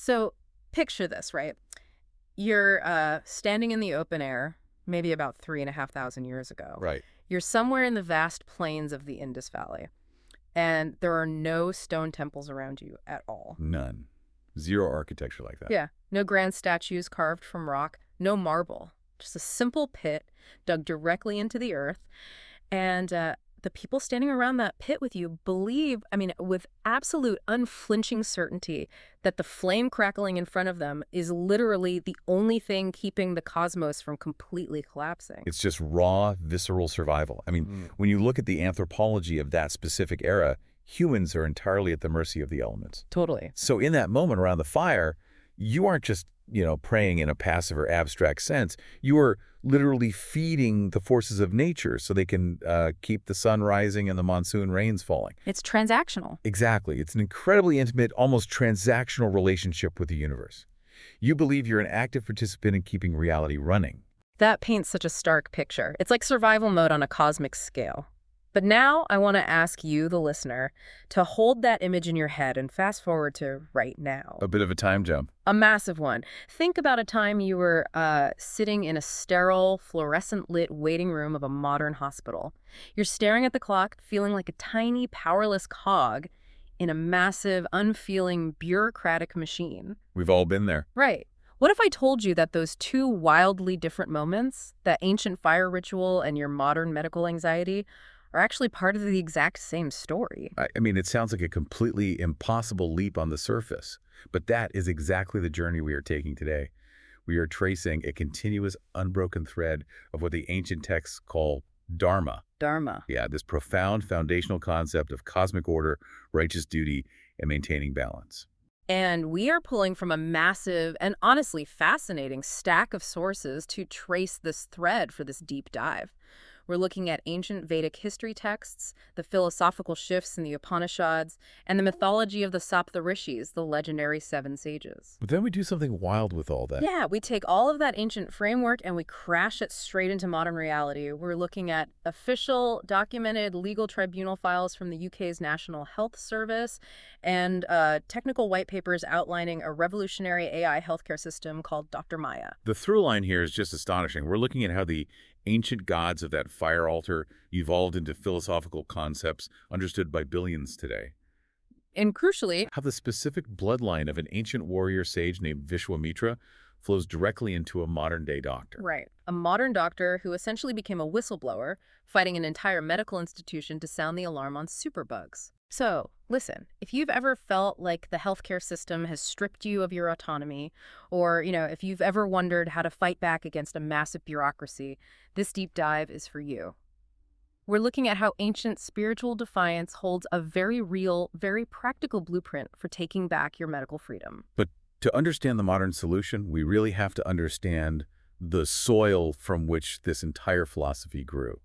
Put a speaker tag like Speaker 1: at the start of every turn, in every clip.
Speaker 1: So picture this, right? You're standing in the open air, maybe about 3,500 years ago.
Speaker 2: Right.
Speaker 1: You're somewhere in the vast plains of the Indus Valley, and there are no stone temples around you at all.
Speaker 2: None. Zero architecture like that.
Speaker 1: Yeah, no grand statues carved from rock, no marble, just a simple pit dug directly into the earth. And the people standing around that pit with you believe, I mean, with absolute unflinching certainty, that the flame crackling in front of them is literally the only thing keeping the cosmos from completely collapsing.
Speaker 2: It's just raw, visceral survival. I mean, when you look at the anthropology of that specific era, humans are entirely at the mercy of the elements.
Speaker 1: Totally.
Speaker 2: So in that moment around the fire, you aren't just, praying in a passive or abstract sense. You are literally feeding the forces of nature so they can keep the sun rising and the monsoon rains falling.
Speaker 1: It's transactional.
Speaker 2: Exactly. It's an incredibly intimate, almost transactional relationship with the universe. You believe you're an active participant in keeping reality running.
Speaker 1: That paints such a stark picture. It's like survival mode on a cosmic scale. But now I want to ask you, the listener, to hold that image in your head and fast forward to right now.
Speaker 2: A bit of a time jump.
Speaker 1: A massive one. Think about a time you were sitting in a sterile, fluorescent-lit waiting room of a modern hospital. You're staring at the clock, feeling like a tiny, powerless cog in a massive, unfeeling, bureaucratic machine.
Speaker 2: We've all been there.
Speaker 1: Right. What if I told you that those two wildly different moments, that ancient fire ritual and your modern medical anxiety, are actually part of the exact same story?
Speaker 2: I mean, it sounds like a completely impossible leap on the surface, but that is exactly the journey we are taking today. We are tracing a continuous, unbroken thread of what the ancient texts call dharma.
Speaker 1: Dharma.
Speaker 2: Yeah, this profound foundational concept of cosmic order, righteous duty, and maintaining balance.
Speaker 1: And we are pulling from a massive and honestly fascinating stack of sources to trace this thread for this deep dive. We're looking at ancient Vedic history texts, the philosophical shifts in the Upanishads, and the mythology of the Saptarishis, the legendary seven sages.
Speaker 2: But then we do something wild with all that.
Speaker 1: Yeah, we take all of that ancient framework and we crash it straight into modern reality. We're looking at official, documented legal tribunal files from the UK's National Health Service and technical white papers outlining a revolutionary AI healthcare system called Dr. Maya.
Speaker 2: The through line here is just astonishing. We're looking at how the ancient gods of that fire altar evolved into philosophical concepts understood by billions today.
Speaker 1: And crucially,
Speaker 2: How the specific bloodline of an ancient warrior sage named Vishwamitra flows directly into a modern-day doctor.
Speaker 1: right, a modern doctor who essentially became a whistleblower, fighting an entire medical institution to sound the alarm on superbugs. So, listen, if you've ever felt like the healthcare system has stripped you of your autonomy, or, if you've ever wondered how to fight back against a massive bureaucracy, this deep dive is for you. We're looking at how ancient spiritual defiance holds a very real, very practical blueprint for taking back your medical freedom.
Speaker 2: But to understand the modern solution, we really have to understand the soil from which this entire philosophy grew.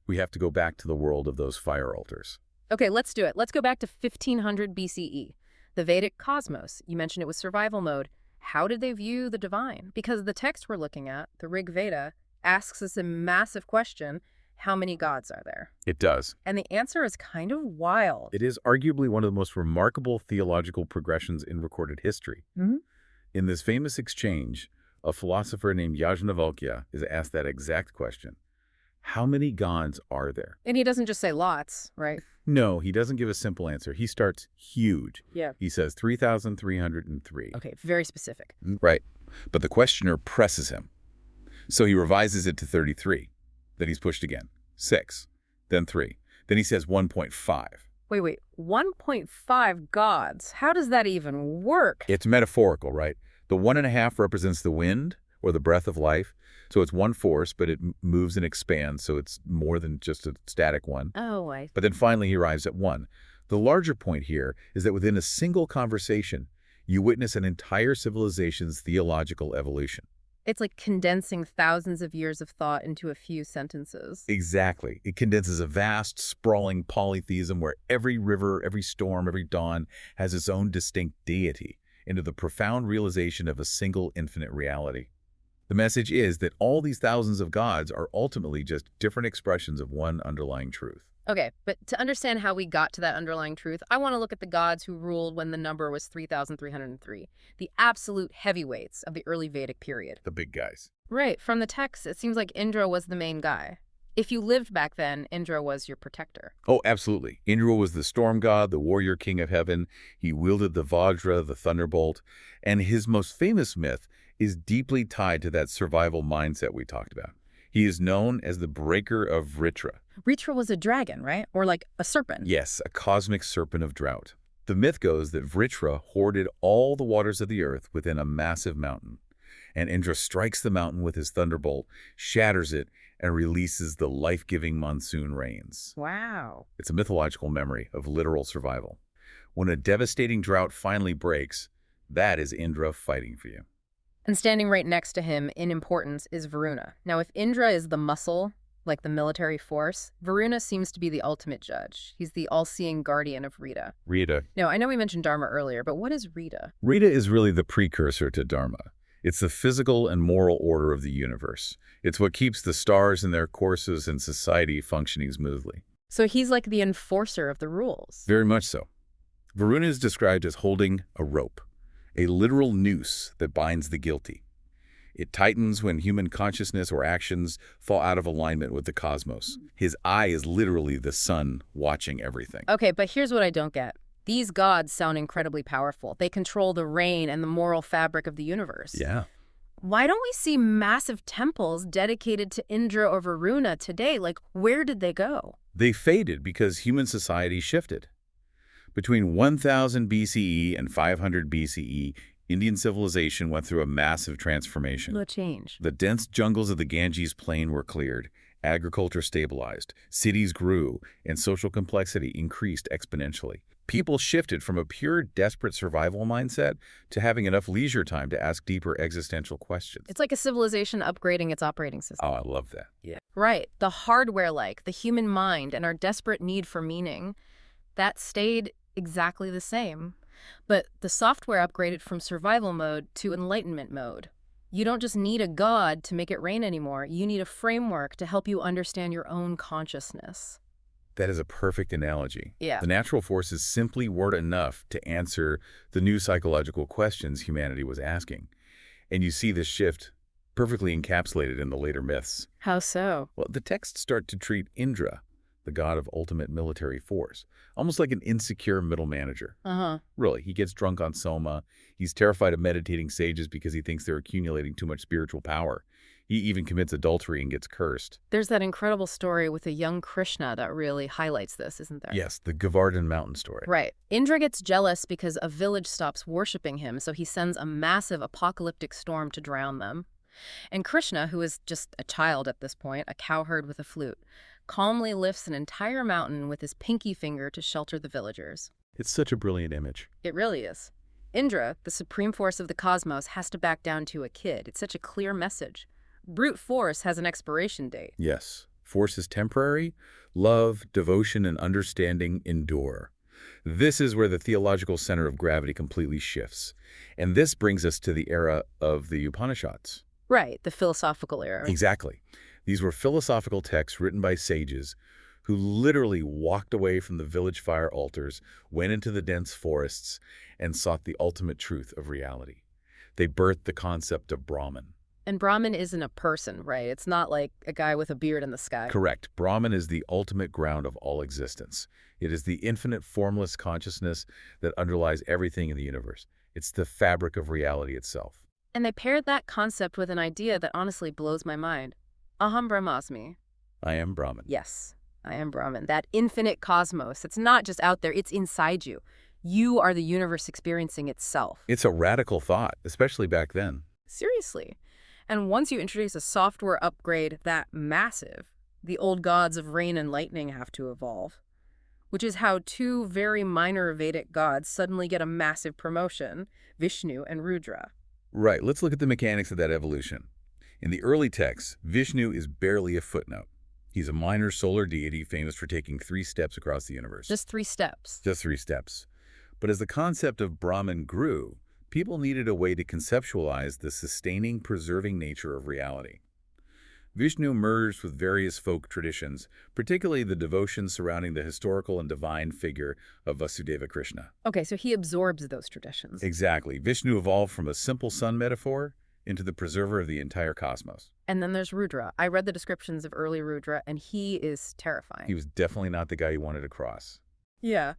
Speaker 2: We have to go back to the world of those fire altars.
Speaker 1: Okay, let's do it. Let's go back to 1500 BCE. The Vedic cosmos. You mentioned it was survival mode. How did they view the divine? Because the text we're looking at, the Rig Veda, asks us a massive question: how many gods are there?
Speaker 2: It does.
Speaker 1: And the answer is kind of wild.
Speaker 2: It is arguably one of the most remarkable theological progressions in recorded history. In this famous exchange, a philosopher named Yajnavalkya is asked that exact question. How many gods are there?
Speaker 1: And he doesn't just say lots, right?
Speaker 2: No, he doesn't give a simple answer. He starts huge.
Speaker 1: Yeah.
Speaker 2: He says 3,303.
Speaker 1: Okay, very specific.
Speaker 2: Right. But the questioner presses him. So he revises it to 33. Then he's pushed again. 6. Then 3. Then he says 1.5.
Speaker 1: Wait, 1.5 gods? How does that even work?
Speaker 2: It's metaphorical, right? The 1.5 represents the wind or the breath of life. So it's one force, but it moves and expands, so it's more than just a static one.
Speaker 1: Oh,
Speaker 2: But then finally he arrives at 1. The larger point here is that within a single conversation, you witness an entire civilization's theological evolution.
Speaker 1: It's like condensing thousands of years of thought into a few sentences.
Speaker 2: Exactly. It condenses a vast, sprawling polytheism where every river, every storm, every dawn has its own distinct deity into the profound realization of a single infinite reality. The message is that all these thousands of gods are ultimately just different expressions of one underlying truth.
Speaker 1: Okay, but to understand how we got to that underlying truth, I want to look at the gods who ruled when the number was 3,303, the absolute heavyweights of the early Vedic period.
Speaker 2: The big guys.
Speaker 1: Right, from the text, it seems like Indra was the main guy. If you lived back then, Indra was your protector.
Speaker 2: Oh, absolutely. Indra was the storm god, the warrior king of heaven. He wielded the Vajra, the thunderbolt, and his most famous myth is deeply tied to that survival mindset we talked about. He is known as the breaker of Vritra.
Speaker 1: Vritra was a dragon, right? Or like a serpent.
Speaker 2: Yes, a cosmic serpent of drought. The myth goes that Vritra hoarded all the waters of the earth within a massive mountain, and Indra strikes the mountain with his thunderbolt, shatters it, and releases the life-giving monsoon rains.
Speaker 1: Wow.
Speaker 2: It's a mythological memory of literal survival. When a devastating drought finally breaks, that is Indra fighting for you.
Speaker 1: And standing right next to him in importance is Varuna. Now, if Indra is the muscle, like the military force, Varuna seems to be the ultimate judge. He's the all-seeing guardian of Rita.
Speaker 2: Rita.
Speaker 1: Now, I know we mentioned Dharma earlier, but what is Rita?
Speaker 2: Rita is really the precursor to Dharma. It's the physical and moral order of the universe. It's what keeps the stars in their courses and society functioning smoothly.
Speaker 1: So he's like the enforcer of the rules.
Speaker 2: Very much so. Varuna is described as holding a rope, a literal noose that binds the guilty. It tightens when human consciousness or actions fall out of alignment with the cosmos. His eye is literally the sun watching everything.
Speaker 1: Okay, but here's what I don't get. These gods sound incredibly powerful. They control the rain and the moral fabric of the universe.
Speaker 2: Yeah.
Speaker 1: Why don't we see massive temples dedicated to Indra or Varuna today? Like, where did they go?
Speaker 2: They faded because human society shifted. Between 1000 BCE and 500 BCE, Indian civilization went through a massive transformation.
Speaker 1: No change.
Speaker 2: The dense jungles of the Ganges plain were cleared, agriculture stabilized, cities grew, and social complexity increased exponentially. People shifted from a pure, desperate survival mindset to having enough leisure time to ask deeper existential questions.
Speaker 1: It's like a civilization upgrading its operating system.
Speaker 2: Oh, I love that.
Speaker 1: Yeah. Right. The hardware-like, the human mind, and our desperate need for meaning, that stayed exactly the same. But the software upgraded from survival mode to enlightenment mode. You don't just need a god to make it rain anymore. You need a framework to help you understand your own consciousness.
Speaker 2: That is a perfect analogy.
Speaker 1: Yeah.
Speaker 2: The natural forces simply weren't enough to answer the new psychological questions humanity was asking. And you see this shift perfectly encapsulated in the later myths.
Speaker 1: How so?
Speaker 2: Well, the texts start to treat Indra, the god of ultimate military force, almost like an insecure middle manager. Really, he gets drunk on Soma. He's terrified of meditating sages because he thinks they're accumulating too much spiritual power. He even commits adultery and gets cursed.
Speaker 1: There's that incredible story with a young Krishna that really highlights this, isn't there?
Speaker 2: Yes, the Govardhan Mountain story.
Speaker 1: Right. Indra gets jealous because a village stops worshipping him, so he sends a massive apocalyptic storm to drown them. And Krishna, who is just a child at this point, a cowherd with a flute, calmly lifts an entire mountain with his pinky finger to shelter the villagers.
Speaker 2: It's such a brilliant image.
Speaker 1: It really is. Indra, the supreme force of the cosmos, has to back down to a kid. It's such a clear message. Brute force has an expiration date.
Speaker 2: Yes. Force is temporary. Love, devotion, and understanding endure. This is where the theological center of gravity completely shifts. And this brings us to the era of the Upanishads.
Speaker 1: Right, the philosophical era.
Speaker 2: Exactly. These were philosophical texts written by sages who literally walked away from the village fire altars, went into the dense forests, and sought the ultimate truth of reality. They birthed the concept of Brahman.
Speaker 1: And Brahman isn't a person, right? It's not like a guy with a beard in the sky.
Speaker 2: Correct. Brahman is the ultimate ground of all existence. It is the infinite formless consciousness that underlies everything in the universe. It's the fabric of reality itself.
Speaker 1: And they paired that concept with an idea that honestly blows my mind. Aham Brahmasmi.
Speaker 2: I am Brahman.
Speaker 1: Yes, I am Brahman. That infinite cosmos. It's not just out there, it's inside you. You are the universe experiencing itself.
Speaker 2: It's a radical thought, especially back then.
Speaker 1: Seriously. And once you introduce a software upgrade that massive, the old gods of rain and lightning have to evolve, which is how two very minor Vedic gods suddenly get a massive promotion, Vishnu and Rudra.
Speaker 2: Right, let's look at the mechanics of that evolution. In the early texts, Vishnu is barely a footnote. He's a minor solar deity famous for taking 3 steps across the universe.
Speaker 1: Just 3 steps.
Speaker 2: Just 3 steps. But as the concept of Brahman grew, people needed a way to conceptualize the sustaining, preserving nature of reality. Vishnu merged with various folk traditions, particularly the devotion surrounding the historical and divine figure of Vasudeva Krishna.
Speaker 1: Okay, so he absorbs those traditions.
Speaker 2: Exactly. Vishnu evolved from a simple sun metaphor into the preserver of the entire cosmos.
Speaker 1: And then there's Rudra. I read the descriptions of early Rudra, and he is terrifying.
Speaker 2: He was definitely not the guy you wanted to cross.
Speaker 1: Yeah.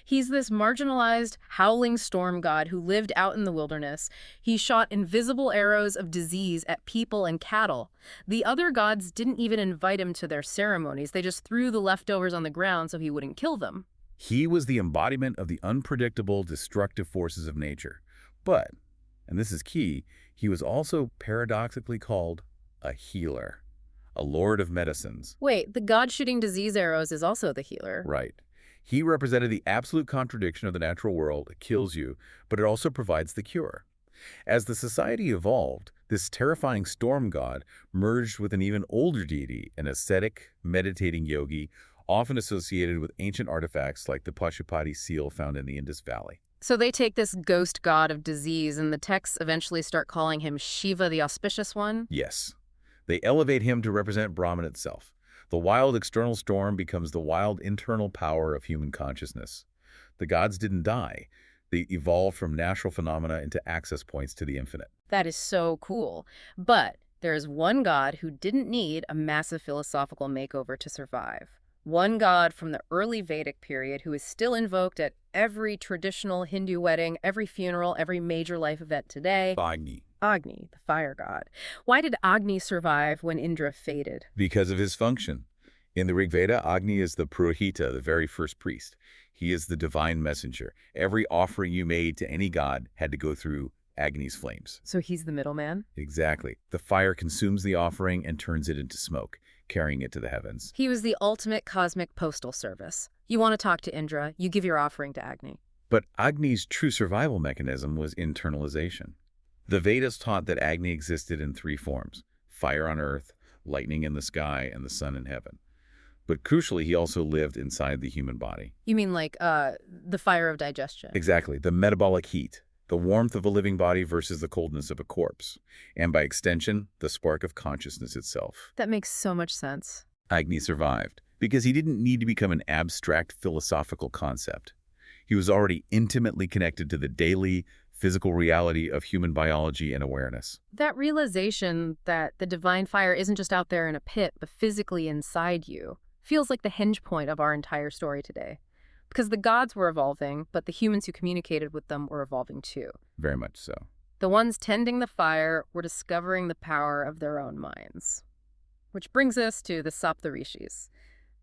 Speaker 1: He's this marginalized, howling storm god who lived out in the wilderness. He shot invisible arrows of disease at people and cattle. The other gods didn't even invite him to their ceremonies. They just threw the leftovers on the ground so he wouldn't kill them.
Speaker 2: He was the embodiment of the unpredictable, destructive forces of nature. But, and this is key, he was also paradoxically called a healer, a lord of medicines.
Speaker 1: Wait, the god shooting disease arrows is also the healer.
Speaker 2: Right. He represented the absolute contradiction of the natural world. It kills you, but it also provides the cure. As the society evolved, this terrifying storm god merged with an even older deity, an ascetic, meditating yogi, often associated with ancient artifacts like the Pashupati seal found in the Indus Valley.
Speaker 1: So they take this ghost god of disease, and the texts eventually start calling him Shiva the Auspicious One?
Speaker 2: Yes. They elevate him to represent Brahman itself. The wild external storm becomes the wild internal power of human consciousness. The gods didn't die. They evolved from natural phenomena into access points to the infinite.
Speaker 1: That is so cool. But there is one god who didn't need a massive philosophical makeover to survive. One god from the early Vedic period who is still invoked at every traditional Hindu wedding, every funeral, every major life event today.
Speaker 2: Agni.
Speaker 1: Agni, the fire god. Why did Agni survive when Indra faded?
Speaker 2: Because of his function. In the Rig Veda, Agni is the Purohita, the very first priest. He is the divine messenger. Every offering you made to any god had to go through Agni's flames.
Speaker 1: So he's the middleman?
Speaker 2: Exactly. The fire consumes the offering and turns it into smoke, carrying it to the heavens.
Speaker 1: He was the ultimate cosmic postal service. You want to talk to Indra, you give your offering to Agni.
Speaker 2: But Agni's true survival mechanism was internalization. The Vedas taught that Agni existed in three forms: fire on earth, lightning in the sky, and the sun in heaven. But crucially, he also lived inside the human body.
Speaker 1: You mean like the fire of digestion?
Speaker 2: Exactly, the metabolic heat, the warmth of a living body versus the coldness of a corpse, and by extension, the spark of consciousness itself.
Speaker 1: That makes so much sense.
Speaker 2: Agni survived because he didn't need to become an abstract philosophical concept. He was already intimately connected to the daily, physical reality of human biology and awareness.
Speaker 1: That realization that the divine fire isn't just out there in a pit, but physically inside you, feels like the hinge point of our entire story today. Because the gods were evolving, but the humans who communicated with them were evolving too.
Speaker 2: Very much so.
Speaker 1: The ones tending the fire were discovering the power of their own minds. Which brings us to the Saptarishis,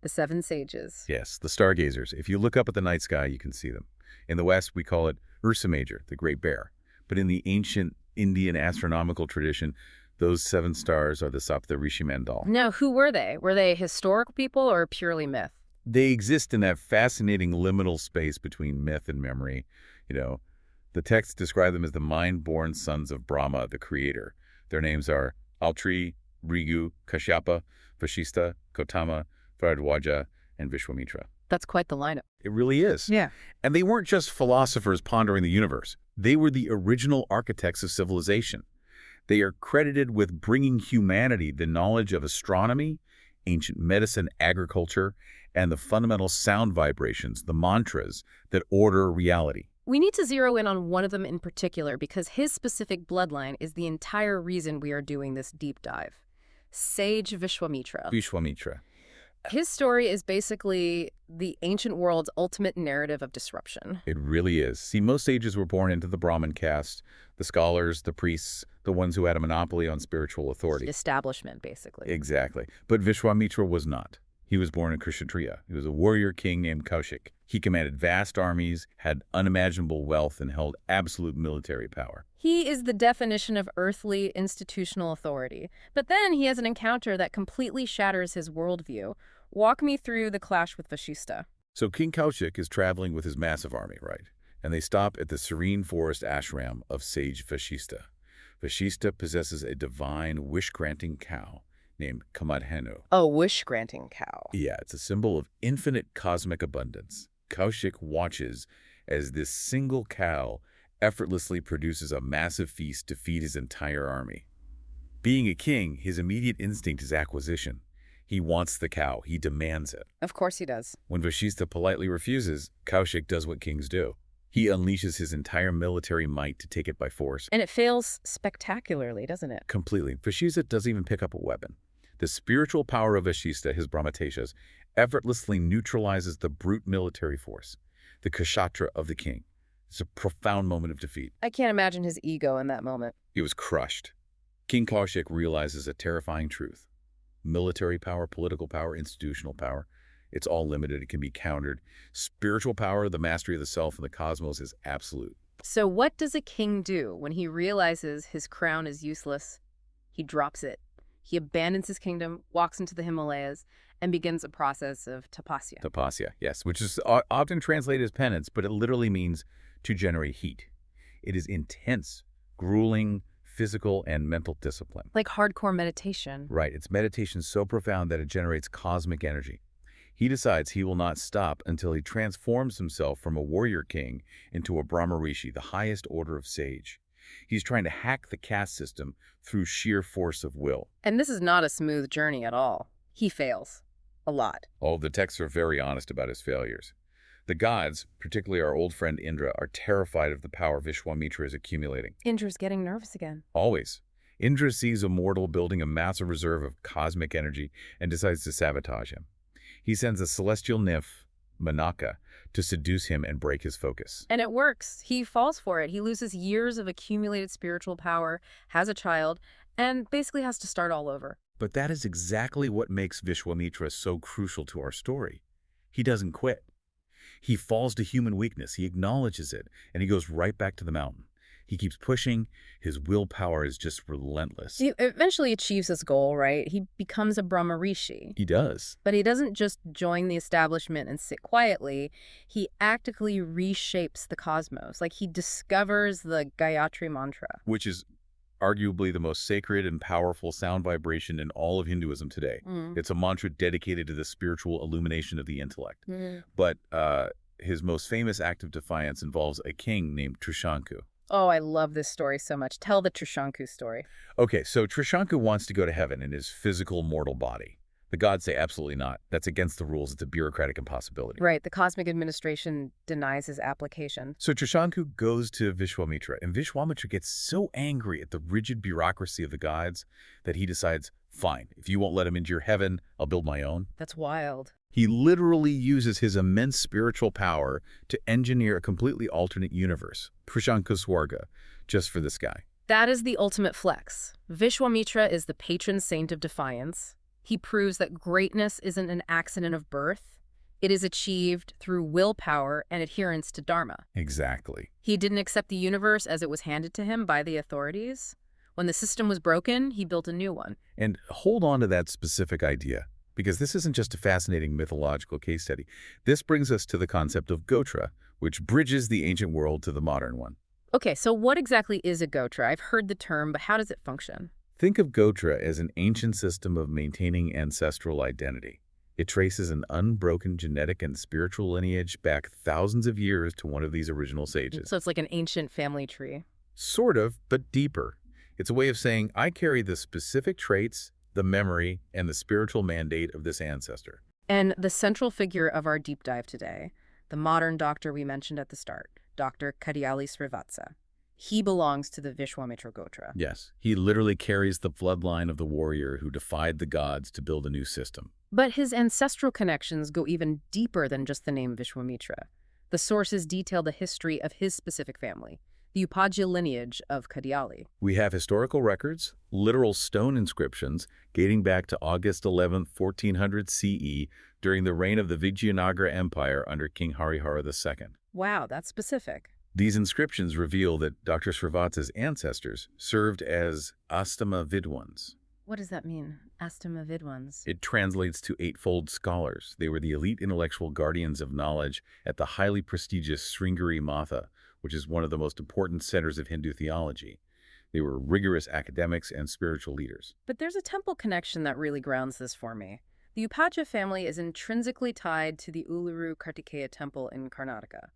Speaker 1: the seven sages.
Speaker 2: Yes, the stargazers. If you look up at the night sky, you can see them. In the West, we call it Ursa Major, the Great Bear. But in the ancient Indian astronomical tradition, those seven stars are the Saptarishi Mandal.
Speaker 1: Now, who were they? Were they historical people or purely myth?
Speaker 2: They exist in that fascinating liminal space between myth and memory. The texts describe them as the mind-born sons of Brahma, the creator. Their names are Altri, Rigu, Kashyapa, Vashista, Gotama, Bharadwaja, and Vishwamitra.
Speaker 1: That's quite the lineup.
Speaker 2: It really is.
Speaker 1: Yeah.
Speaker 2: And they weren't just philosophers pondering the universe. They were the original architects of civilization. They are credited with bringing humanity the knowledge of astronomy, ancient medicine, agriculture, and the fundamental sound vibrations, the mantras that order reality.
Speaker 1: We need to zero in on one of them in particular because his specific bloodline is the entire reason we are doing this deep dive. Sage Vishwamitra.
Speaker 2: Vishwamitra.
Speaker 1: His story is basically the ancient world's ultimate narrative of disruption.
Speaker 2: It really is. See, most sages were born into the Brahmin caste, the scholars, the priests, the ones who had a monopoly on spiritual authority.
Speaker 1: Establishment, basically.
Speaker 2: Exactly. But Vishwamitra was not. He was born in Kshatriya. He was a warrior king named Kaushik. He commanded vast armies, had unimaginable wealth, and held absolute military power.
Speaker 1: He is the definition of earthly institutional authority. But then he has an encounter that completely shatters his worldview. Walk me through the clash with Vashista.
Speaker 2: So King Kaushik is traveling with his massive army, right? And they stop at the serene forest ashram of sage Vashista. Vashista possesses a divine wish-granting cow named Kamadhenu.
Speaker 1: A wish-granting cow.
Speaker 2: Yeah, it's a symbol of infinite cosmic abundance. Kaushik watches as this single cow effortlessly produces a massive feast to feed his entire army. Being a king, his immediate instinct is acquisition. He wants the cow. He demands it.
Speaker 1: Of course he does.
Speaker 2: When Vishista politely refuses, Kaushik does what kings do. He unleashes his entire military might to take it by force.
Speaker 1: And it fails spectacularly, doesn't it?
Speaker 2: Completely. Vishista doesn't even pick up a weapon. The spiritual power of Vishista, his Brahmateshas, effortlessly neutralizes the brute military force, the Kshatra of the king. It's a profound moment of defeat.
Speaker 1: I can't imagine his ego in that moment.
Speaker 2: He was crushed. King Kaushik realizes a terrifying truth. Military power, political power, institutional power, it's all limited. It can be countered. Spiritual power, the mastery of the self and the cosmos, is absolute.
Speaker 1: So what does a king do when he realizes his crown is useless? He drops it. He abandons his kingdom, walks into the Himalayas, and begins a process of tapasya.
Speaker 2: Tapasya, yes, which is often translated as penance, but it literally means to generate heat. It is intense, grueling, physical and mental discipline.
Speaker 1: Like hardcore meditation.
Speaker 2: Right. It's meditation so profound that it generates cosmic energy. He decides he will not stop until he transforms himself from a warrior king into a Brahma Rishi, the highest order of sage. He's trying to hack the caste system through sheer force of will.
Speaker 1: And this is not a smooth journey at all. He fails. A lot.
Speaker 2: Oh, the texts are very honest about his failures. The gods, particularly our old friend Indra, are terrified of the power Vishwamitra is accumulating.
Speaker 1: Indra's getting nervous again.
Speaker 2: Always. Indra sees a mortal building a massive reserve of cosmic energy and decides to sabotage him. He sends a celestial nymph, Manaka, to seduce him and break his focus.
Speaker 1: And it works. He falls for it. He loses years of accumulated spiritual power, has a child, and basically has to start all over.
Speaker 2: But that is exactly what makes Vishwamitra so crucial to our story. He doesn't quit. He falls to human weakness, he acknowledges it, and he goes right back to the mountain. He keeps pushing, his willpower is just relentless.
Speaker 1: He eventually achieves his goal, right? He becomes a Brahma Rishi.
Speaker 2: He does.
Speaker 1: But he doesn't just join the establishment and sit quietly. He actively reshapes the cosmos. Like he discovers the Gayatri Mantra.
Speaker 2: Which is arguably the most sacred and powerful sound vibration in all of Hinduism today. It's a mantra dedicated to the spiritual illumination of the intellect. But his most famous act of defiance involves a king named Trishanku.
Speaker 1: Oh, I love this story so much. Tell the Trishanku story.
Speaker 2: Okay, so Trishanku wants to go to heaven in his physical mortal body. The gods say absolutely not. That's against the rules. It's a bureaucratic impossibility.
Speaker 1: Right. The cosmic administration denies his application.
Speaker 2: So Trishanku goes to Vishwamitra, and Vishwamitra gets so angry at the rigid bureaucracy of the gods that he decides, fine, if you won't let him into your heaven, I'll build my own.
Speaker 1: That's wild.
Speaker 2: He literally uses his immense spiritual power to engineer a completely alternate universe, Trishanku Swarga, just for this guy.
Speaker 1: That is the ultimate flex. Vishwamitra is the patron saint of defiance. He proves that greatness isn't an accident of birth. It is achieved through willpower and adherence to Dharma.
Speaker 2: Exactly.
Speaker 1: He didn't accept the universe as it was handed to him by the authorities. When the system was broken, he built a new one.
Speaker 2: And hold on to that specific idea, because this isn't just a fascinating mythological case study. This brings us to the concept of Gotra, which bridges the ancient world to the modern one.
Speaker 1: Okay, so what exactly is a Gotra? I've heard the term, but how does it function?
Speaker 2: Think of Gotra as an ancient system of maintaining ancestral identity. It traces an unbroken genetic and spiritual lineage back thousands of years to one of these original sages.
Speaker 1: So it's like an ancient family tree.
Speaker 2: Sort of, but deeper. It's a way of saying, I carry the specific traits, the memory, and the spiritual mandate of this ancestor.
Speaker 1: And the central figure of our deep dive today, the modern doctor we mentioned at the start, Dr. Kadiyali Srivatsa. He belongs to the Vishwamitra Gotra.
Speaker 2: Yes, he literally carries the bloodline of the warrior who defied the gods to build a new system.
Speaker 1: But his ancestral connections go even deeper than just the name Vishwamitra. The sources detail the history of his specific family, the Upadhyaya lineage of Kadiyali.
Speaker 2: We have historical records, literal stone inscriptions, dating back to August 11, 1400 CE, during the reign of the Vijayanagara Empire under King Harihara II.
Speaker 1: Wow, that's specific.
Speaker 2: These inscriptions reveal that Dr. Srivatsa's ancestors served as Astama Vidwans.
Speaker 1: What does that mean, Astama Vidwans?
Speaker 2: It translates to eightfold scholars. They were the elite intellectual guardians of knowledge at the highly prestigious Sringeri Matha, which is one of the most important centers of Hindu theology. They were rigorous academics and spiritual leaders.
Speaker 1: But there's a temple connection that really grounds this for me. The Upadhyaya family is intrinsically tied to the Uluru Kartikeya temple in Karnataka.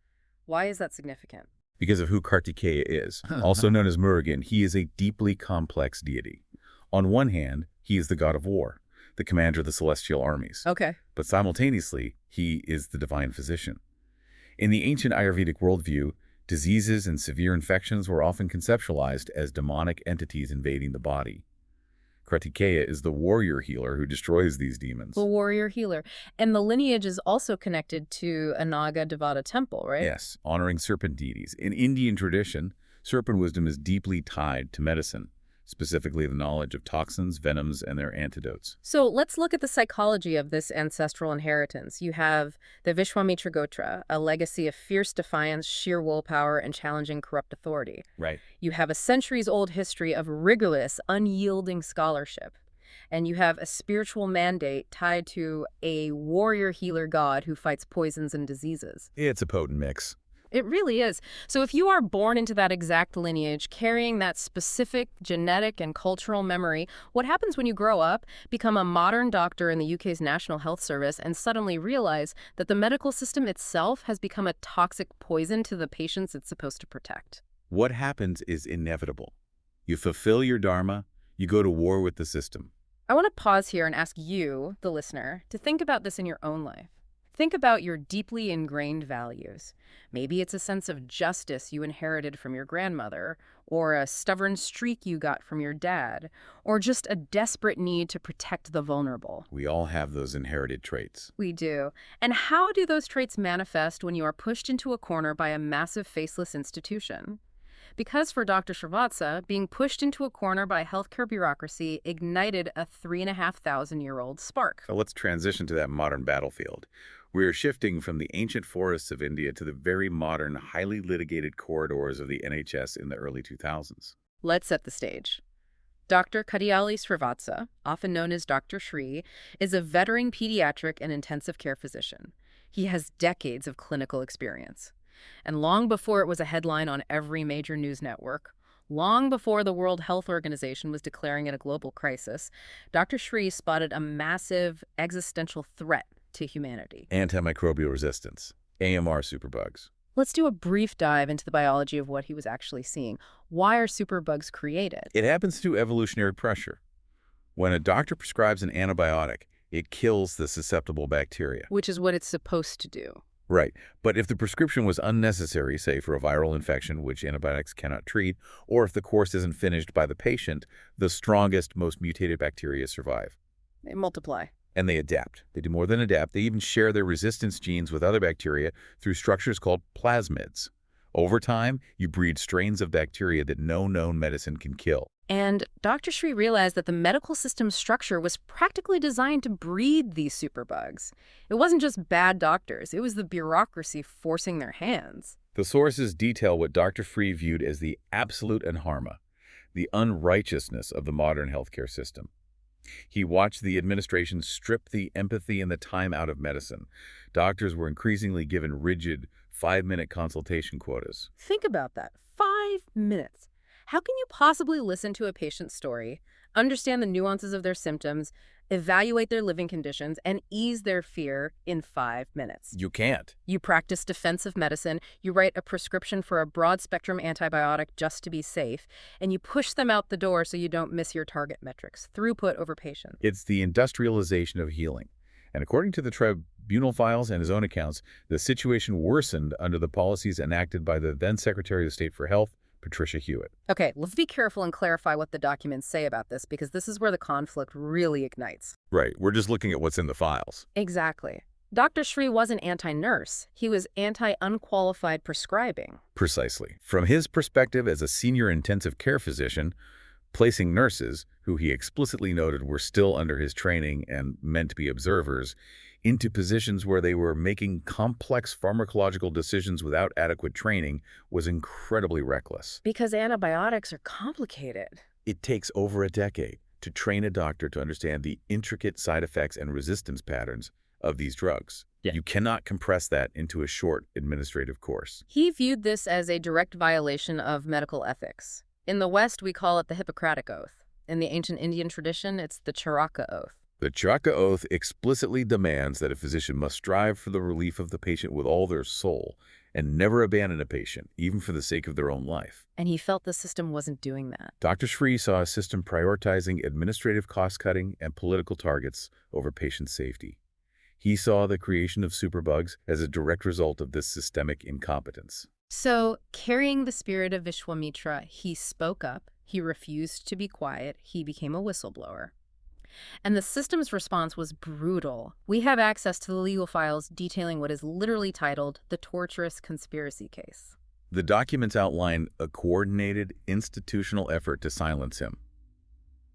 Speaker 1: Why is that significant?
Speaker 2: Because of who Kartikeya is. Also known as Murugan, he is a deeply complex deity. On one hand, he is the god of war, the commander of the celestial armies.
Speaker 1: Okay.
Speaker 2: But simultaneously, he is the divine physician. In the ancient Ayurvedic worldview, diseases and severe infections were often conceptualized as demonic entities invading the body. Kartikeya is the warrior healer who destroys these demons.
Speaker 1: The warrior healer. And the lineage is also connected to a Naga Devata temple, right?
Speaker 2: Yes, honoring serpent deities. In Indian tradition, serpent wisdom is deeply tied to medicine, specifically the knowledge of toxins, venoms, and their antidotes.
Speaker 1: So let's look at the psychology of this ancestral inheritance. You have the Vishwamitra Gotra, a legacy of fierce defiance, sheer willpower, and challenging corrupt authority.
Speaker 2: Right.
Speaker 1: You have a centuries-old history of rigorous, unyielding scholarship. And you have a spiritual mandate tied to a warrior healer god who fights poisons and diseases.
Speaker 2: It's a potent mix.
Speaker 1: It really is. So if you are born into that exact lineage, carrying that specific genetic and cultural memory, what happens when you grow up, become a modern doctor in the UK's National Health Service, and suddenly realize that the medical system itself has become a toxic poison to the patients it's supposed to protect?
Speaker 2: What happens is inevitable. You fulfill your dharma, you go to war with the system.
Speaker 1: I want to pause here and ask you, the listener, to think about this in your own life. Think about your deeply ingrained values. Maybe it's a sense of justice you inherited from your grandmother, or a stubborn streak you got from your dad, or just a desperate need to protect the vulnerable.
Speaker 2: We all have those inherited traits.
Speaker 1: We do. And how do those traits manifest when you are pushed into a corner by a massive faceless institution? Because for Dr. Srivatsa, being pushed into a corner by healthcare bureaucracy ignited a 3,500-year-old spark.
Speaker 2: So let's transition to that modern battlefield. We are shifting from the ancient forests of India to the very modern, highly litigated corridors of the NHS in the early 2000s.
Speaker 1: Let's set the stage. Dr. Kadiyali Srivatsa, often known as Dr. Shri, is a veteran pediatric and intensive care physician. He has decades of clinical experience. And long before it was a headline on every major news network, long before the World Health Organization was declaring it a global crisis, Dr. Shri spotted a massive existential threat to humanity.
Speaker 2: Antimicrobial resistance, AMR superbugs.
Speaker 1: Let's do a brief dive into the biology of what he was actually seeing. Why are superbugs created?
Speaker 2: It happens through evolutionary pressure. When a doctor prescribes an antibiotic, it kills the susceptible bacteria.
Speaker 1: Which is what it's supposed to do.
Speaker 2: Right. But if the prescription was unnecessary, say for a viral infection, which antibiotics cannot treat, or if the course isn't finished by the patient, the strongest, most mutated bacteria survive.
Speaker 1: They multiply.
Speaker 2: And they adapt. They do more than adapt. They even share their resistance genes with other bacteria through structures called plasmids. Over time, you breed strains of bacteria that no known medicine can kill.
Speaker 1: And Dr. Shri realized that the medical system's structure was practically designed to breed these superbugs. It wasn't just bad doctors, it was the bureaucracy forcing their hands.
Speaker 2: The sources detail what Dr. Shri viewed as the absolute anharma, the unrighteousness of the modern healthcare system. He watched the administration strip the empathy and the time out of medicine. Doctors were increasingly given rigid 5-minute consultation quotas.
Speaker 1: Think about that. 5 minutes. How can you possibly listen to a patient's story, understand the nuances of their symptoms, evaluate their living conditions, and ease their fear in 5 minutes?
Speaker 2: You can't.
Speaker 1: You practice defensive medicine, you write a prescription for a broad-spectrum antibiotic just to be safe, and you push them out the door so you don't miss your target metrics, throughput over patient.
Speaker 2: It's the industrialization of healing. And according to the tribunal files and his own accounts, the situation worsened under the policies enacted by the then Secretary of State for Health, Patricia Hewitt.
Speaker 1: Okay, let's be careful and clarify what the documents say about this, because this is where the conflict really ignites.
Speaker 2: Right. We're just looking at what's in the files.
Speaker 1: Exactly. Dr. Shri wasn't anti-nurse. He was anti-unqualified prescribing.
Speaker 2: Precisely. From his perspective as a senior intensive care physician, placing nurses, who he explicitly noted were still under his training and meant to be observers, into positions where they were making complex pharmacological decisions without adequate training was incredibly reckless.
Speaker 1: Because antibiotics are complicated.
Speaker 2: It takes over a decade to train a doctor to understand the intricate side effects and resistance patterns of these drugs.
Speaker 1: Yeah.
Speaker 2: You cannot compress that into a short administrative course.
Speaker 1: He viewed this as a direct violation of medical ethics. In the West, we call it the Hippocratic Oath. In the ancient Indian tradition, it's the Charaka Oath.
Speaker 2: The Charaka Oath explicitly demands that a physician must strive for the relief of the patient with all their soul and never abandon a patient, even for the sake of their own life.
Speaker 1: And he felt the system wasn't doing that.
Speaker 2: Dr. Sri saw a system prioritizing administrative cost-cutting and political targets over patient safety. He saw the creation of Superbugs as a direct result of this systemic incompetence.
Speaker 1: So, carrying the spirit of Vishwamitra, he spoke up, he refused to be quiet, he became a whistleblower. And the system's response was brutal. We have access to the legal files detailing what is literally titled the torturous conspiracy case.
Speaker 2: The documents outline a coordinated institutional effort to silence him.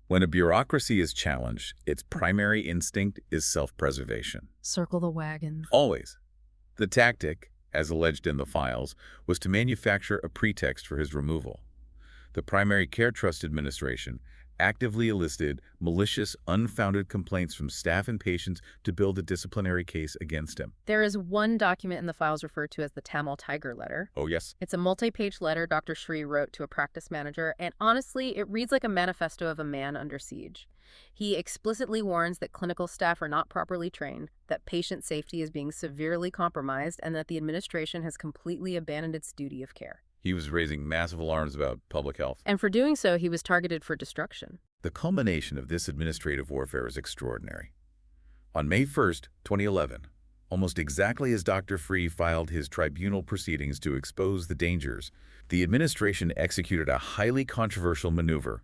Speaker 2: When a bureaucracy is challenged, its primary instinct is self-preservation.
Speaker 1: Circle the wagons.
Speaker 2: Always. The tactic, as alleged in the files, was to manufacture a pretext for his removal. The Primary Care Trust Administration actively elicited malicious, unfounded complaints from staff and patients to build a disciplinary case against him.
Speaker 1: There is one document in the files referred to as the Tamil Tiger letter.
Speaker 2: Oh, yes.
Speaker 1: It's a multi-page letter Dr. Sri wrote to a practice manager, and honestly, it reads like a manifesto of a man under siege. He explicitly warns that clinical staff are not properly trained, that patient safety is being severely compromised, and that the administration has completely abandoned its duty of care.
Speaker 2: He was raising massive alarms about public health.
Speaker 1: And for doing so, he was targeted for destruction.
Speaker 2: The culmination of this administrative warfare is extraordinary. On May 1st, 2011, almost exactly as Dr. Sri filed his tribunal proceedings to expose the dangers, the administration executed a highly controversial maneuver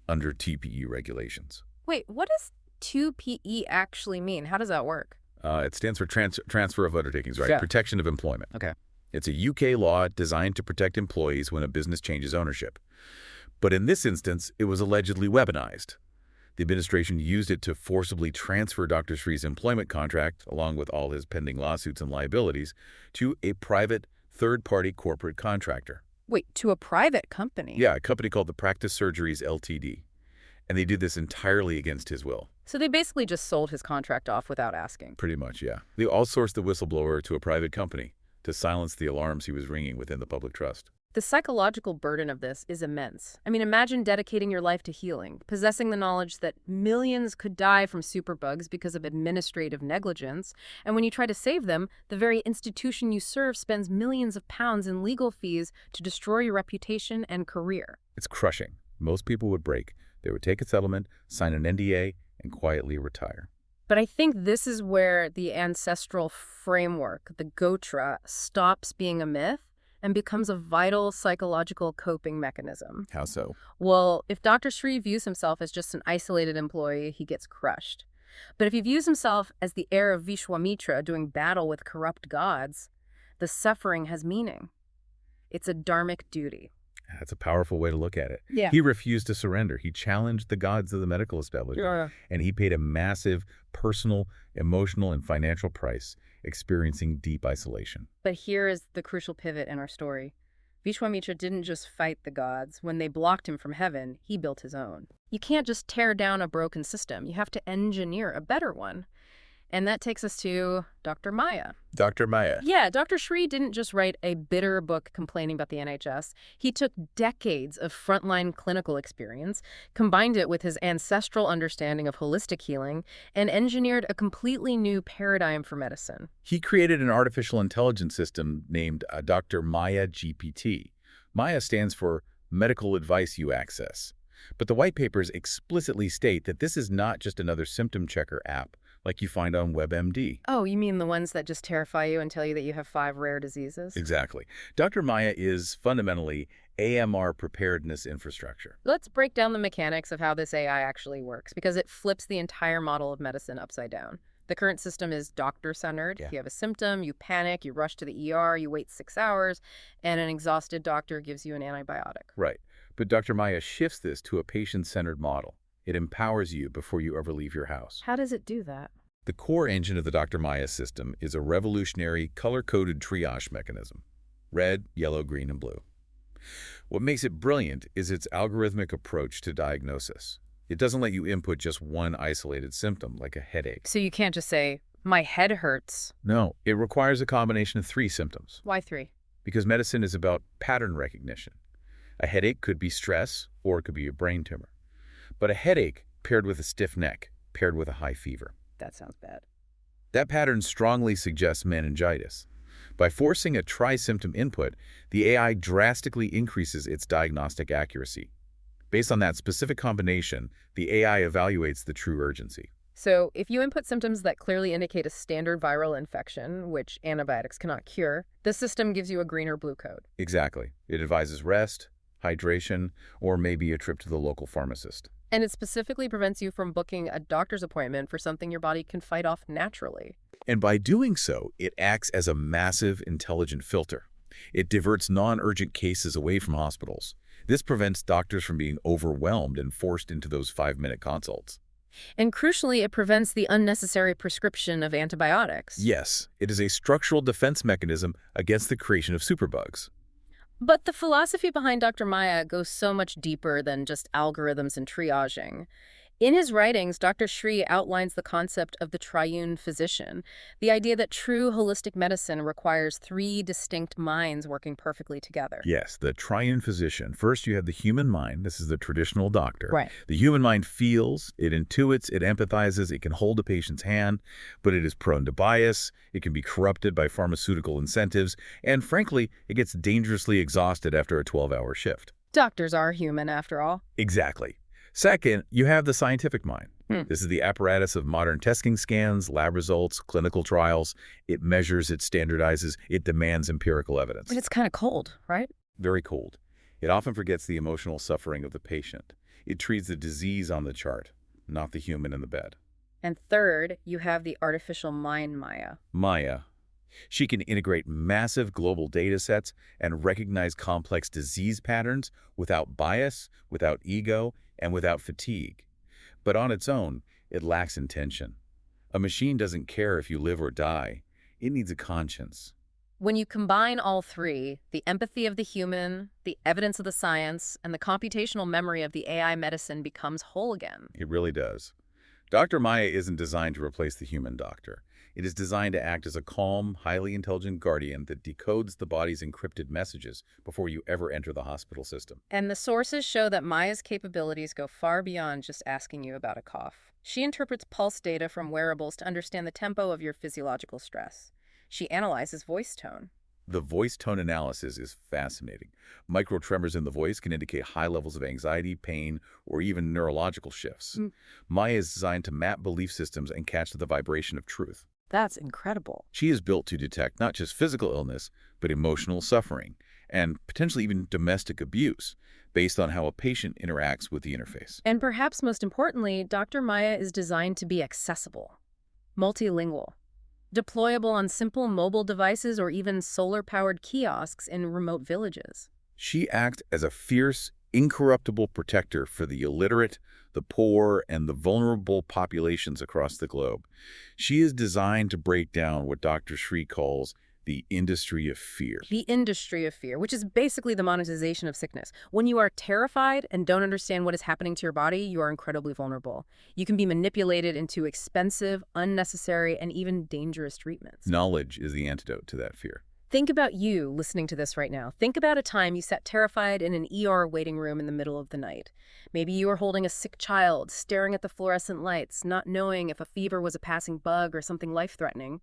Speaker 2: under TPE regulations.
Speaker 1: Wait, what does 2PE actually mean? How does that work?
Speaker 2: It stands for transfer of undertakings, right?
Speaker 3: Yeah.
Speaker 2: Protection of employment.
Speaker 3: Okay.
Speaker 2: It's a UK law designed to protect employees when a business changes ownership. But in this instance, it was allegedly weaponized. The administration used it to forcibly transfer Dr. Sri's employment contract, along with all his pending lawsuits and liabilities, to a private, third-party corporate contractor.
Speaker 1: Wait, to a private company?
Speaker 2: Yeah, a company called the Practice Surgeries Ltd. And they did this entirely against his will.
Speaker 1: So they basically just sold his contract off without asking.
Speaker 2: Pretty much, yeah. They outsourced the whistleblower to a private company to silence the alarms he was ringing within the public trust.
Speaker 1: The psychological burden of this is immense. I mean, imagine dedicating your life to healing, possessing the knowledge that millions could die from superbugs because of administrative negligence, and when you try to save them, the very institution you serve spends millions of pounds in legal fees to destroy your reputation and career.
Speaker 2: It's crushing. Most people would break. They would take a settlement, sign an NDA, and quietly retire.
Speaker 1: But I think this is where the ancestral framework, the Gotra, stops being a myth and becomes a vital psychological coping mechanism.
Speaker 2: How so?
Speaker 1: Well, if Dr. Sri views himself as just an isolated employee, he gets crushed. But if he views himself as the heir of Vishwamitra doing battle with corrupt gods, the suffering has meaning. It's a dharmic duty.
Speaker 2: That's a powerful way to look at it.
Speaker 1: Yeah.
Speaker 2: He refused to surrender. He challenged the gods of the medical establishment. And he paid a massive personal, emotional, and financial price, experiencing deep isolation.
Speaker 1: But here is the crucial pivot in our story. Vishwamitra didn't just fight the gods. When they blocked him from heaven, he built his own. You can't just tear down a broken system. You have to engineer a better one. And that takes us to Dr. Maya.
Speaker 2: Dr. Maya.
Speaker 1: Yeah, Dr. Sri didn't just write a bitter book complaining about the NHS. He took decades of frontline clinical experience, combined it with his ancestral understanding of holistic healing, and engineered a completely new paradigm for medicine.
Speaker 2: He created an artificial intelligence system named Dr. Maya GPT. Maya stands for Medical Advice You Access. But the white papers explicitly state that this is not just another symptom checker app like you find on WebMD.
Speaker 1: Oh, you mean the ones that just terrify you and tell you that you have 5 rare diseases?
Speaker 2: Exactly. Dr. Maya is fundamentally AMR preparedness infrastructure.
Speaker 1: Let's break down the mechanics of how this AI actually works, because it flips the entire model of medicine upside down. The current system is doctor-centered.
Speaker 2: Yeah.
Speaker 1: You have a symptom, you panic, you rush to the ER, you wait 6 hours, and an exhausted doctor gives you an antibiotic.
Speaker 2: Right. But Dr. Maya shifts this to a patient-centered model. It empowers you before you ever leave your house.
Speaker 1: How does it do that?
Speaker 2: The core engine of the Dr. Maya system is a revolutionary color-coded triage mechanism. Red, yellow, green, and blue. What makes it brilliant is its algorithmic approach to diagnosis. It doesn't let you input just one isolated symptom, like a headache.
Speaker 1: So you can't just say, my head hurts.
Speaker 2: No, it requires a combination of 3 symptoms.
Speaker 1: Why 3?
Speaker 2: Because medicine is about pattern recognition. A headache could be stress, or it could be a brain tumor. But a headache paired with a stiff neck, paired with a high fever.
Speaker 1: That sounds bad.
Speaker 2: That pattern strongly suggests meningitis. By forcing a tri-symptom input, the AI drastically increases its diagnostic accuracy. Based on that specific combination, the AI evaluates the true urgency.
Speaker 1: So if you input symptoms that clearly indicate a standard viral infection, which antibiotics cannot cure, the system gives you a green or blue code.
Speaker 2: Exactly. It advises rest, hydration, or maybe a trip to the local pharmacist.
Speaker 1: And it specifically prevents you from booking a doctor's appointment for something your body can fight off naturally.
Speaker 2: And by doing so, it acts as a massive, intelligent filter. It diverts non-urgent cases away from hospitals. This prevents doctors from being overwhelmed and forced into those 5-minute consults.
Speaker 1: And crucially, it prevents the unnecessary prescription of antibiotics.
Speaker 2: Yes, it is a structural defense mechanism against the creation of superbugs.
Speaker 1: But the philosophy behind Dr. Maya goes so much deeper than just algorithms and triaging. In his writings, Dr. Sri outlines the concept of the triune physician, the idea that true holistic medicine requires 3 distinct minds working perfectly together.
Speaker 2: Yes, the triune physician. First, you have the human mind. This is the traditional doctor.
Speaker 1: Right.
Speaker 2: The human mind feels, it intuits, it empathizes, it can hold a patient's hand, but it is prone to bias, it can be corrupted by pharmaceutical incentives, and frankly, it gets dangerously exhausted after a 12-hour shift.
Speaker 1: Doctors are human, after all.
Speaker 2: Exactly. Second, you have the scientific mind. This is the apparatus of modern testing scans, lab results, clinical trials. It measures, it standardizes, it demands empirical evidence.
Speaker 1: But it's kind of cold, right?
Speaker 2: Very cold. It often forgets the emotional suffering of the patient. It treats the disease on the chart, not the human in the bed.
Speaker 1: And third, you have the artificial mind, Maya.
Speaker 2: Maya. She can integrate massive global data sets and recognize complex disease patterns without bias, without ego, and without fatigue. But on its own, it lacks intention. A machine doesn't care if you live or die. It needs a conscience.
Speaker 1: When you combine all 3, the empathy of the human, the evidence of the science, and the computational memory of the AI medicine becomes whole again.
Speaker 2: It really does. Dr. Maya isn't designed to replace the human doctor. It is designed to act as a calm, highly intelligent guardian that decodes the body's encrypted messages before you ever enter the hospital system.
Speaker 1: And the sources show that Maya's capabilities go far beyond just asking you about a cough. She interprets pulse data from wearables to understand the tempo of your physiological stress. She analyzes voice tone.
Speaker 2: The voice tone analysis is fascinating. Microtremors in the voice can indicate high levels of anxiety, pain, or even neurological shifts. Maya is designed to map belief systems and catch the vibration of truth.
Speaker 1: That's incredible.
Speaker 2: She is built to detect not just physical illness, but emotional suffering, and potentially even domestic abuse, based on how a patient interacts with the interface.
Speaker 1: And perhaps most importantly, Dr. Maya is designed to be accessible, multilingual, deployable on simple mobile devices or even solar-powered kiosks in remote villages.
Speaker 2: She acts as a fierce, incorruptible protector for the illiterate, the poor, and the vulnerable populations across the globe. She is designed to break down what Dr. Sri calls the industry of fear.
Speaker 1: The industry of fear, which is basically the monetization of sickness. When you are terrified and don't understand what is happening to your body, you are incredibly vulnerable. You can be manipulated into expensive, unnecessary, and even dangerous treatments.
Speaker 2: Knowledge is the antidote to that fear.
Speaker 1: Think about you listening to this right now. Think about a time you sat terrified in an ER waiting room in the middle of the night. Maybe you were holding a sick child, staring at the fluorescent lights, not knowing if a fever was a passing bug or something life-threatening.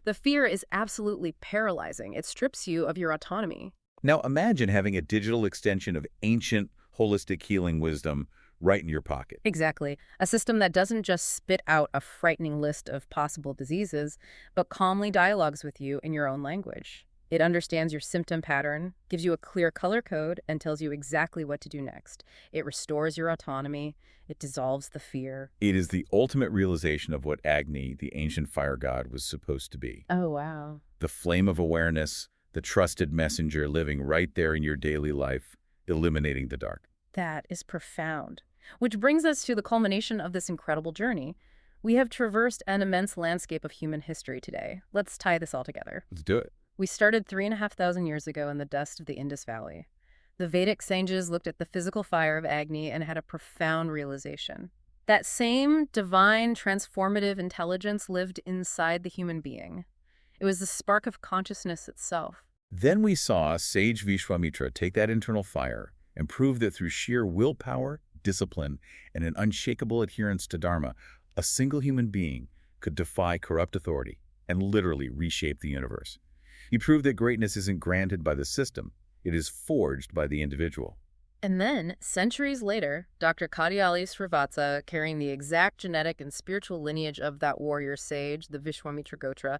Speaker 1: The fear is absolutely paralyzing. It strips you of your autonomy.
Speaker 2: Now imagine having a digital extension of ancient, holistic healing wisdom right in your pocket.
Speaker 1: Exactly. A system that doesn't just spit out a frightening list of possible diseases, but calmly dialogues with you in your own language. It understands your symptom pattern, gives you a clear color code, and tells you exactly what to do next. It restores your autonomy. It dissolves the fear.
Speaker 2: It is the ultimate realization of what Agni, the ancient fire god, was supposed to be.
Speaker 1: Oh, wow.
Speaker 2: The flame of awareness, the trusted messenger living right there in your daily life, eliminating the dark.
Speaker 1: That is profound. Which brings us to the culmination of this incredible journey. We have traversed an immense landscape of human history today. Let's tie this all together.
Speaker 2: Let's do it.
Speaker 1: We started 3,500 years ago in the dust of the Indus Valley. The Vedic sages looked at the physical fire of Agni and had a profound realization. That same divine, transformative intelligence lived inside the human being. It was the spark of consciousness itself.
Speaker 2: Then we saw sage Vishwamitra take that internal fire and prove that through sheer willpower, discipline, and an unshakable adherence to Dharma, a single human being could defy corrupt authority and literally reshape the universe. He proved that greatness isn't granted by the system. It is forged by the individual.
Speaker 1: And then, centuries later, Dr. Kadiyali Srivatsa, carrying the exact genetic and spiritual lineage of that warrior sage, the Vishwamitra Gotra,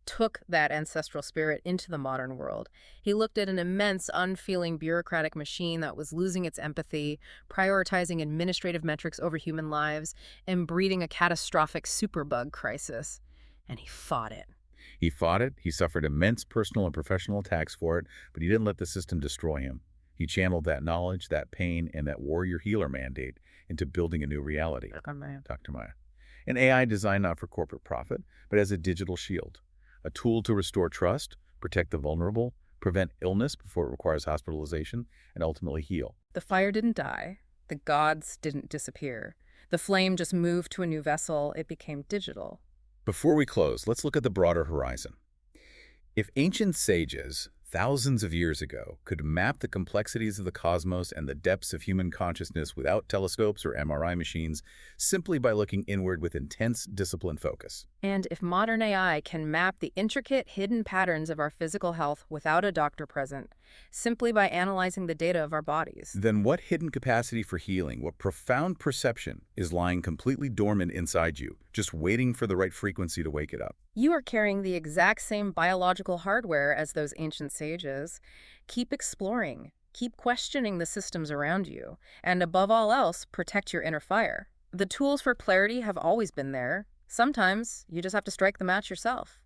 Speaker 1: took that ancestral spirit into the modern world. He looked at an immense, unfeeling bureaucratic machine that was losing its empathy, prioritizing administrative metrics over human lives, and breeding a catastrophic superbug crisis. And he fought it.
Speaker 2: He fought it, he suffered immense personal and professional attacks for it, but he didn't let the system destroy him. He channeled that knowledge, that pain, and that warrior healer mandate into building a new reality. Dr. Maya. An AI designed not for corporate profit, but as a digital shield. A tool to restore trust, protect the vulnerable, prevent illness before it requires hospitalization, and ultimately heal.
Speaker 1: The fire didn't die. The gods didn't disappear. The flame just moved to a new vessel. It became digital.
Speaker 2: Before we close, let's look at the broader horizon. If ancient sages, thousands of years ago, could map the complexities of the cosmos and the depths of human consciousness without telescopes or MRI machines, simply by looking inward with intense, disciplined focus.
Speaker 1: And if modern AI can map the intricate, hidden patterns of our physical health without a doctor present, simply by analyzing the data of our bodies,
Speaker 2: then what hidden capacity for healing, what profound perception is lying completely dormant inside you, just waiting for the right frequency to wake it up?
Speaker 1: you are carrying the exact same biological hardware as those ancient sages. Keep exploring. Keep questioning the systems around you. And above all else, protect your inner fire. The tools for clarity have always been there. Sometimes you just have to strike the match yourself.